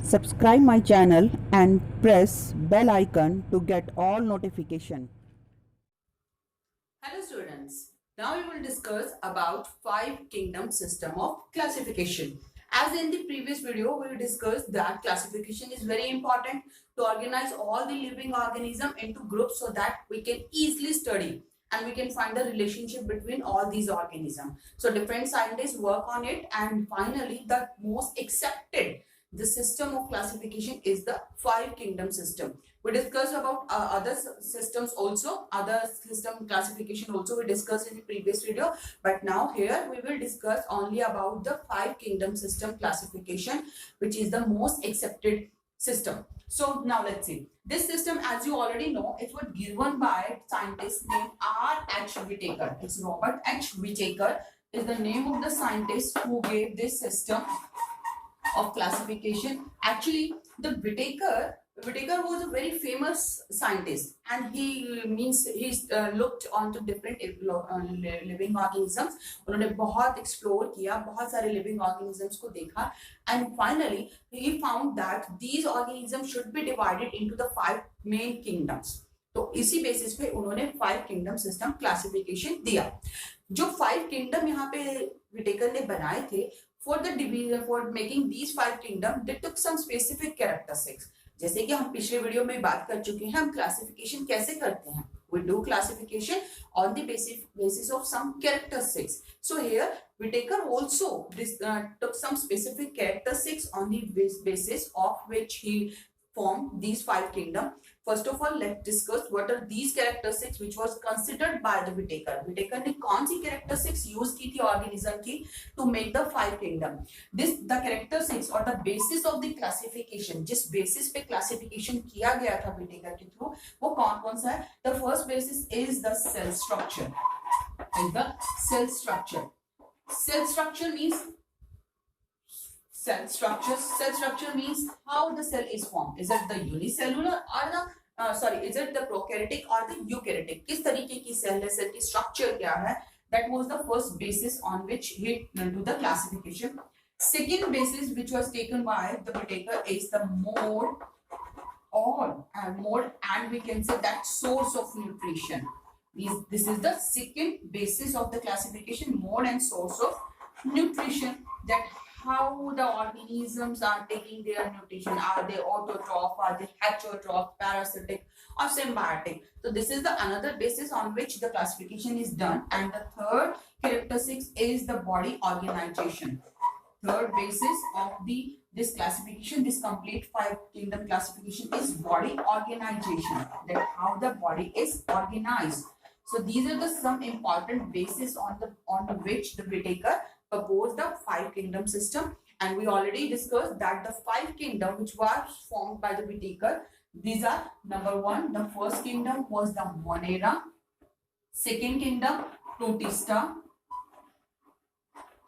Subscribe my channel and press bell icon to get all notification. Hello students, now we will discuss about 5 kingdom system of classification. As in the previous video, we discussed that classification is very important to organize all the living organism into groups so that we can easily study and we can find the relationship between all these organisms. So different scientists work on it, and finally the most accepted the system of classification is the 5 kingdom system. We discussed about other systems also, other system classification also we discussed in the previous video, but now here we will discuss only about the 5 kingdom system classification, which is the most accepted system. So now let's see. This system, as you already know, it was given by scientist named R.H. Whittaker. It's Robert H. Whittaker is the name of the scientist who gave this system of classification. Actually, the Whittaker was a very famous scientist, and he's looked onto different living organisms. उन्होंने बहुत explore किया, बहुत सारे living organisms को देखा, and finally he found that these organisms should be divided into the 5 main kingdoms. तो इसी basis पे उन्होंने 5 kingdom system classification दिया. जो 5 kingdom यहाँ पे Whittaker ने बनाए थे, for the division, for making these 5 kingdom, they took some specific characteristics. जैसे कि हम पिछले वीडियो में बात कर चुके हैं, हम क्लासिफिकेशन कैसे करते हैं. We do classification on the basis of some characteristics. So here Whittaker also took some specific characteristics on the basis of which he formed these 5 kingdom. First of all, let's discuss what are these characteristics which was considered by the Whittaker. Whittaker ने कौन सी characteristics use की थी organism की to make the 5 kingdom. The characteristics or the basis of the classification, जिस basis पे classification किया गया था Whittaker के through, वो कौन सा है? The first basis is the cell structure. Cell structure means cell structure means how the cell is formed. Is it the unicellular or the is it the prokaryotic or the eukaryotic? किस तरीके की cell है, cell की structure क्या है? That was the first basis on which he do the classification. Second basis which was taken by the Whittaker is the mode and we can say that source of nutrition. This is the second basis of the classification, mode and source of nutrition, that how the organisms are taking their nutrition. Are they autotroph, are they heterotroph, parasitic or symbiotic? So this is the another basis on which the classification is done. And the third characteristic is the body organization. Third basis of this classification, this complete 5 kingdom classification, is body organization, that how the body is organized. So these are the some important basis on which the Whittaker proposed the 5 kingdom system. And we already discussed that the 5 kingdom which was formed by the Whittaker, these are: number 1, the first kingdom was the Monera, second kingdom Protista,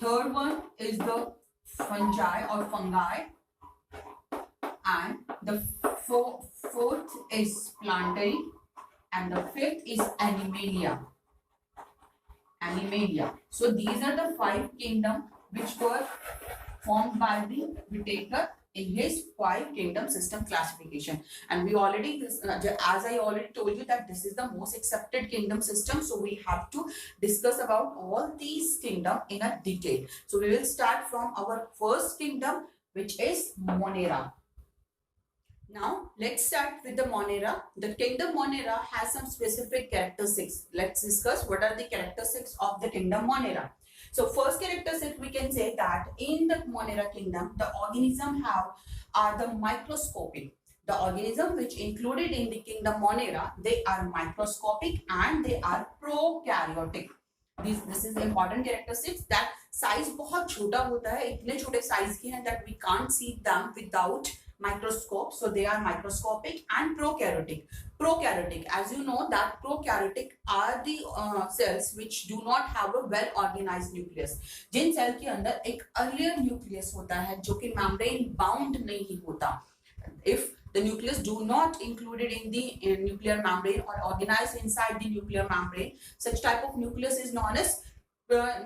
third one is the fungi, and the fourth is plantae, and the fifth is animalia. So these are the 5 kingdom which were formed by the Whittaker in his 5 kingdom system classification. And we already, as I already told you, that this is the most accepted kingdom system. So we have to discuss about all these kingdom in a detail. So we will start from our first kingdom, which is Monera. Now let's start with the Monera. The kingdom Monera has some specific characteristics. Let's discuss what are the characteristics of the kingdom Monera. So first characteristic, we can say that in the Monera kingdom, the organism are the microscopic. The organism which included in the kingdom Monera, they are microscopic and they are prokaryotic. This is important characteristics, that size बहुत छोटा होता है, इतने छोटे size के हैं that we can't see them without microscope. So they are microscopic and prokaryotic. As you know that prokaryotic are the cells which do not have a well organized nucleus. Jin cell के अंदर एक earlier nucleus होता है जो कि membrane bound नहीं होता. If the nucleus do not included in the nuclear membrane or organized inside the nuclear membrane, such type of nucleus is known as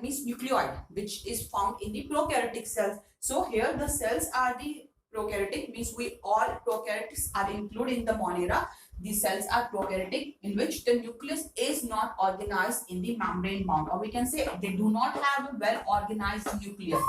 means nucleoid, which is found in the prokaryotic cells. So here the cells are the prokaryotic, means we all prokaryotics are included in the Monera. These cells are prokaryotic, in which the nucleus is not organized in the membrane bound, or we can say they do not have a well organized nucleus.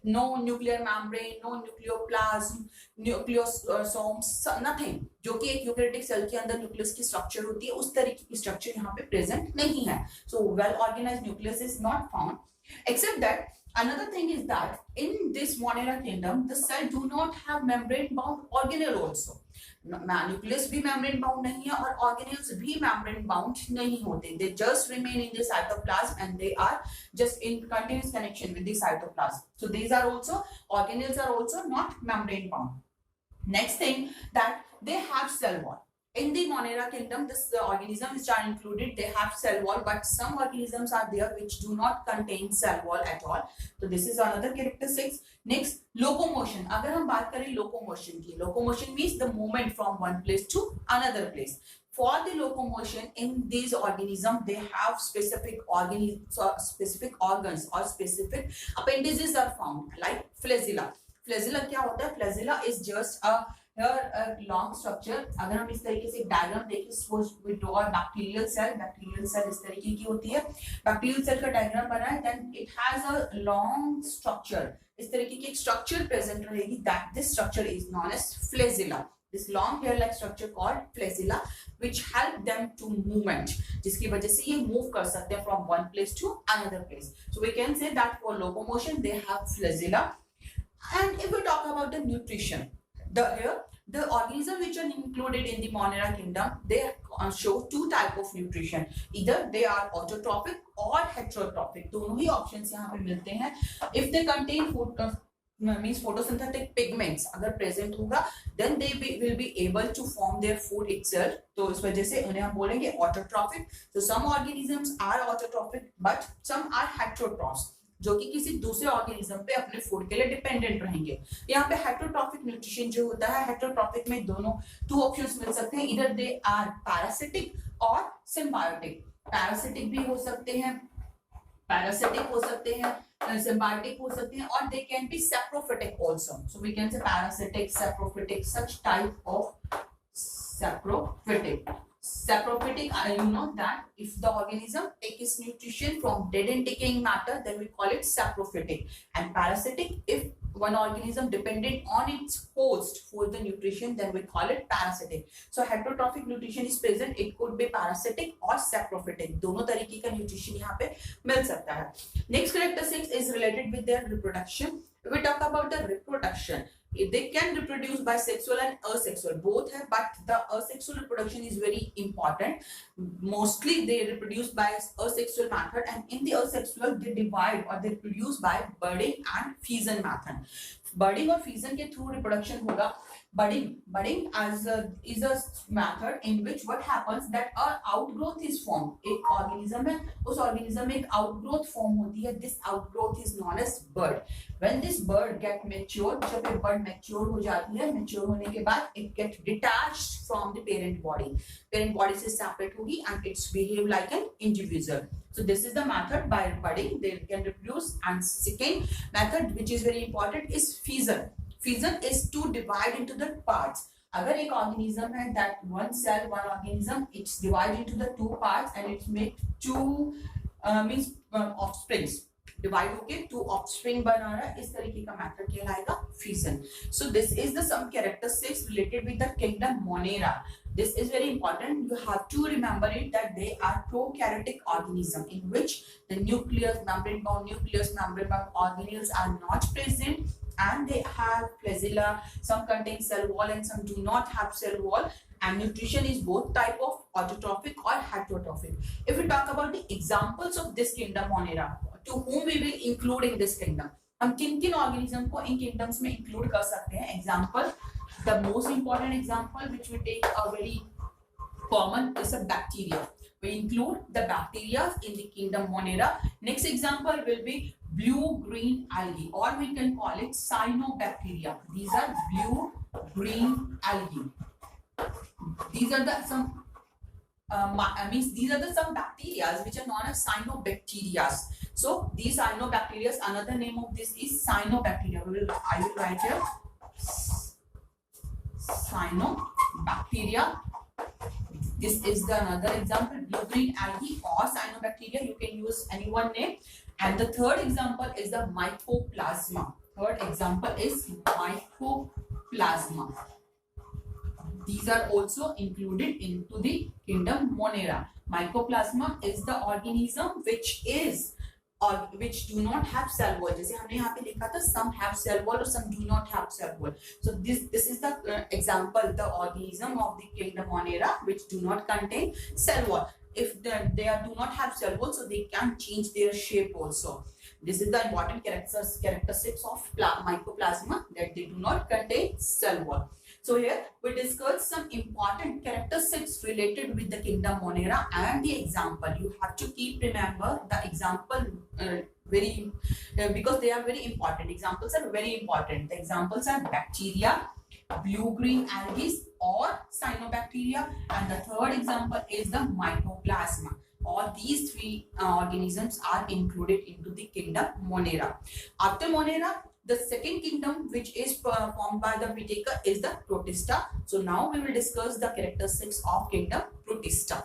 No nuclear membrane, no nucleoplasm, nucleosomes, nothing. जो कि एक eukaryotic cell के अंदर nucleus की structure होती है, उस तरीके की स्ट्रक्चर यहाँ पे प्रेजेंट नहीं है. So well organized nucleus is not found. Except that another thing is that in this Monera kingdom, the cell do not have membrane bound organelle also. Nucleus भी मेम्ब्रेन बाउंड नहीं है और organelles भी membrane bound नहीं होते. They just remain in the cytoplasm and they are just in continuous connection with the cytoplasm. So these are also organelles are also not membrane bound. Next thing, that they have cell wall. In the Monera kingdom, this organisms which are included, they have cell wall, but some organisms are there which do not contain cell wall at all. So this is another characteristics. Next, locomotion. अगर हम बात करें locomotion की, locomotion means the movement from one place to another place. For the locomotion in these organisms, they have specific organs or specific appendages are found, like flagella. Flagella क्या होता है? Flagella is just a long structure. अगर हम इस तरीके से diagram देखें, suppose we draw a bacterial cell इस तरीके की होती है. बैक्टीरियल सेल का डायग्राम बना है, then it has a long structure. इस तरीके की एक स्ट्रक्चर प्रेजेंट रहेगी, that this structure is known as flagella. This long hair-like structure called flagella, which help them to movement, जिसकी वजह से ये move कर सकते हैं from one place to another place. So we can say that for locomotion they have flagella. And if we talk about the nutrition, the organisms which are included in the Monera kingdom, they show two type of nutrition. Either they are autotrophic or heterotrophic. दोनों ही options यहाँ पे मिलते हैं. If they contain food means photosynthetic pigments अगर present होगा, then they will be able to form their food itself. तो इस वजह से उन्हें हम बोलेंगे autotrophic. So some organisms are autotrophic, but some are heterotrophs, जो कि किसी दूसरे ऑर्गेनिज्म पे अपने फूड के लिए डिपेंडेंट रहेंगे. यहाँ पे हेटरोट्रॉफिक न्यूट्रिशन जो होता है, हेटरोट्रॉफिक में दोनों टू ऑप्शंस मिल सकते हैं. इधर दे आर पैरासिटिक और सिम्बायोटिक. पैरासिटिक भी हो सकते हैं, symbiotic हो सकते हैं, और they can be saprophytic also. So we can say parasitic, saprophytic, such type of saprophytic. Saprophytic, you know that if the organism takes its nutrition from dead and decaying matter, then we call it saprophytic. And parasitic, if one organism dependent on its host for the nutrition, then we call it parasitic. So heterotrophic nutrition is present. It could be parasitic or saprophytic. दोनों तरीके का nutrition यहाँ पे मिल सकता है. Next characteristic is related with their reproduction. If we talk about the reproduction, they can reproduce by sexual and asexual, both है, but the asexual reproduction is very important. Mostly they reproduce by asexual method, and in the asexual they divide or they reproduce by budding and fission method. Budding और fission के through reproduction होगा. Budding as is a method in which what happens that a outgrowth is formed. एक organism है, उस organism में एक outgrowth form होती है. This outgrowth is known as bud. When this bud get mature, जब एक bud mature हो जाती है, mature होने के बाद it get detached from the parent body. Parent body से separate होगी and it's behave like an individual. So this is the method by budding they can reproduce. And second method which is very important is fission. Fission is to divide into the parts. अगर एक organism है that one cell, one organism, it's divided into the two parts and it's make two means offsprings. Divide होके two offspring बना रहा है, इस तरीके का method कहलाएगा fission. So this is the some characteristics related with the kingdom Monera. This is very important. You have to remember it that they are prokaryotic organism in which the nucleus, membrane bound organelles are not present, and they have flagella. Some contain cell wall and some do not have cell wall. And nutrition is both type of autotrophic or heterotrophic. If we talk about the examples of this kingdom Monera, to whom we will include in this kingdom, हम किन organism को इन kingdoms में include कर सकते हैं? Example, the most important example which we take a very common is a bacteria. We include the bacteria in the kingdom Monera. Next example will be blue-green algae, or we can call it cyanobacteria. These are blue-green algae. These are the some means these are the some bacteria which are known as cyanobacteria. So these cyanobacteria, another name of this is cyanobacteria. I will write here cyanobacteria. This is the another example, blue-green algae or cyanobacteria. You can use any one name. And the third example is the Microplasma. Third example is Microplasma. These are also included into the kingdom Monera. Mycoplasma is the organism which is or which do not have cell wall. जैसे हमने यहाँ पे लिखा था some have cell wall or some do not have cell wall. So this is the example, the organism of the kingdom Monera which do not contain cell wall. If they do not have cell wall, so they can change their shape also. This is the important characteristics of Mycoplasma, that they do not contain cell wall. So here we discussed some important characteristics related with the kingdom Monera and the example. You have to keep remember the example because they are very important. Examples are very important. The examples are bacteria, blue-green algae or cyanobacteria, and the third example is the Mycoplasma. All these three organisms are included into the kingdom Monera. After Monera, the second kingdom which is formed by the Protista is the Protista. So now we will discuss the characteristics of kingdom Protista.